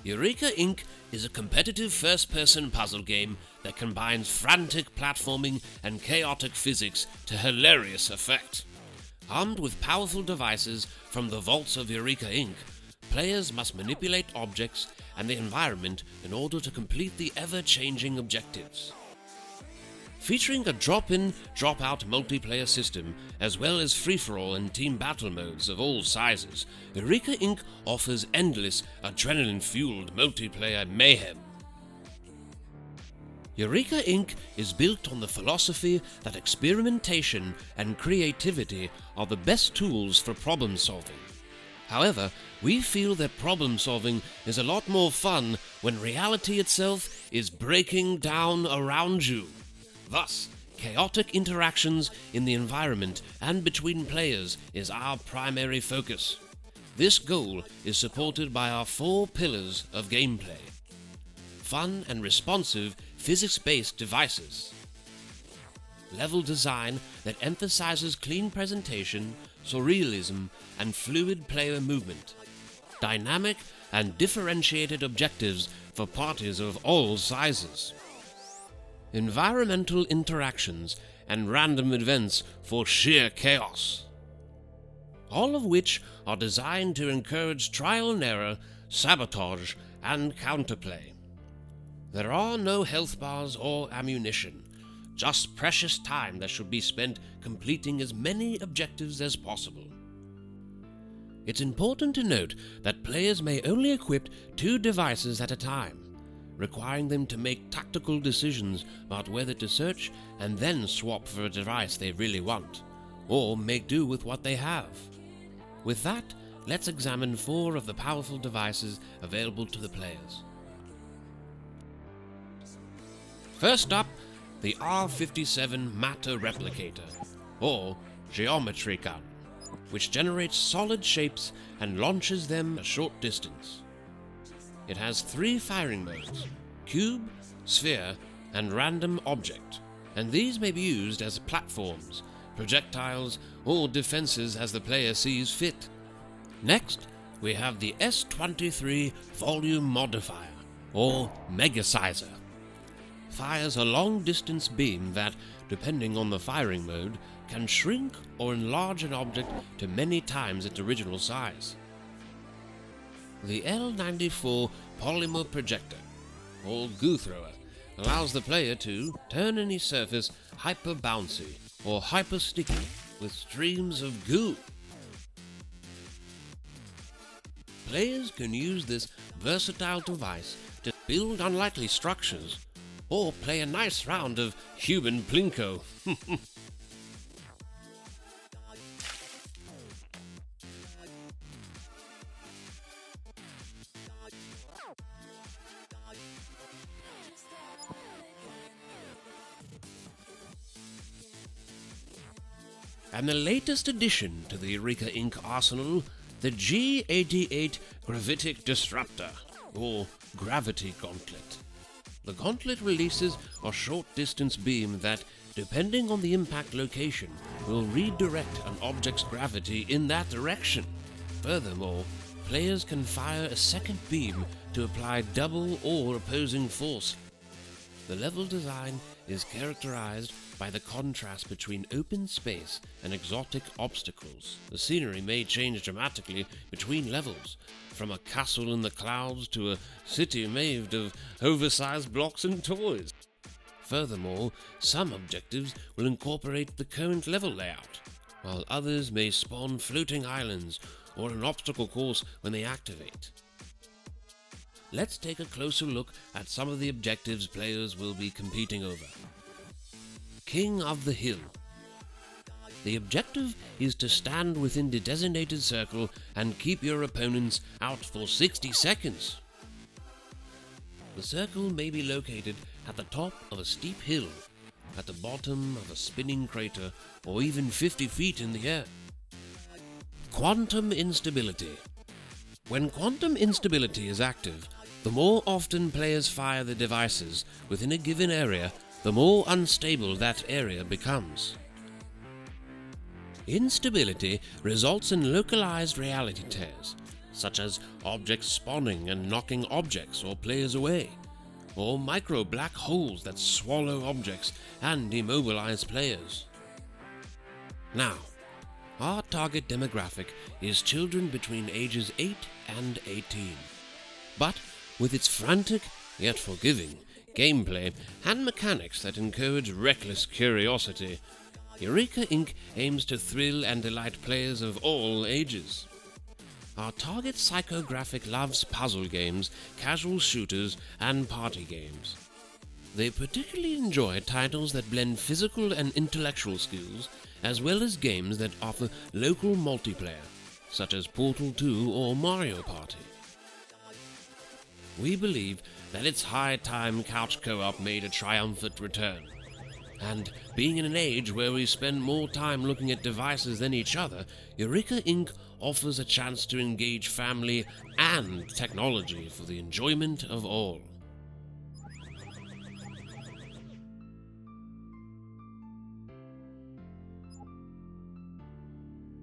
Eureka Inc. is a competitive first-person puzzle game that combines frantic platforming and chaotic physics to hilarious effect. Armed with powerful devices from the vaults of Eureka Inc., players must manipulate objects and the environment in order to complete the ever-changing objectives. Featuring a drop-in, drop-out multiplayer system, as well as free-for-all and team battle modes of all sizes, Eureka Inc. offers endless, adrenaline-fueled multiplayer mayhem. Eureka Inc. is built on the philosophy that experimentation and creativity are the best tools for problem-solving. However, we feel that problem-solving is a lot more fun when reality itself is breaking down around you. Thus, chaotic interactions in the environment and between players is our primary focus. This goal is supported by our 4 pillars of gameplay: fun and responsive physics-based devices, level design that emphasizes clean presentation, surrealism, and fluid player movement, dynamic and differentiated objectives for parties of all sizes, environmental interactions, and random events for sheer chaos, all of which are designed to encourage trial and error, sabotage, and counterplay. There are no health bars or ammunition, just precious time that should be spent completing as many objectives as possible. It's important to note that players may only equip 2 devices at a time, requiring them to make tactical decisions about whether to search and then swap for a device they really want, or make do with what they have. With that, let's examine 4 of the powerful devices available to the players. First up, the R57 Matter Replicator, or Geometry Gun, which generates solid shapes and launches them a short distance. It has 3 firing modes: cube, sphere, and random object, and these may be used as platforms, projectiles, or defenses as the player sees fit. Next, we have the S23 Volume Modifier, or Megasizer. Fires a long-distance beam that, depending on the firing mode, can shrink or enlarge an object to many times its original size. The L94 Polymer Projector, or Goo Thrower, allows the player to turn any surface hyper-bouncy or hyper-sticky with streams of goo. Players can use this versatile device to build unlikely structures or play a nice round of human plinko. And the latest addition to the Eureka Inc. arsenal, the G88 Gravitic Disruptor, or Gravity Gauntlet. The gauntlet releases a short-distance beam that, depending on the impact location, will redirect an object's gravity in that direction. Furthermore, players can fire a second beam to apply double or opposing force. The level design is characterized by the contrast between open space and exotic obstacles. The scenery may change dramatically between levels, from a castle in the clouds to a city made of oversized blocks and toys. Furthermore, some objectives will incorporate the current level layout, while others may spawn floating islands or an obstacle course when they activate. Let's take a closer look at some of the objectives players will be competing over. King of the Hill. The objective is to stand within the designated circle and keep your opponents out for 60 seconds. The circle may be located at the top of a steep hill, at the bottom of a spinning crater, or even 50 feet in the air. Quantum instability. When quantum instability is active, the more often players fire the devices within a given area, the more unstable that area becomes. Instability results in localized reality tears, such as objects spawning and knocking objects or players away, or micro black holes that swallow objects and immobilize players. Now, our target demographic is children between ages 8 and 18. But with its frantic, yet forgiving, gameplay and mechanics that encourage reckless curiosity, Eureka Inc. aims to thrill and delight players of all ages. Our target psychographic loves puzzle games, casual shooters, and party games. They particularly enjoy titles that blend physical and intellectual skills, as well as games that offer local multiplayer, such as Portal 2 or Mario Party. We believe that it's high time couch co-op made a triumphant return. And being in an age where we spend more time looking at devices than each other, Eureka Inc. offers a chance to engage family and technology for the enjoyment of all.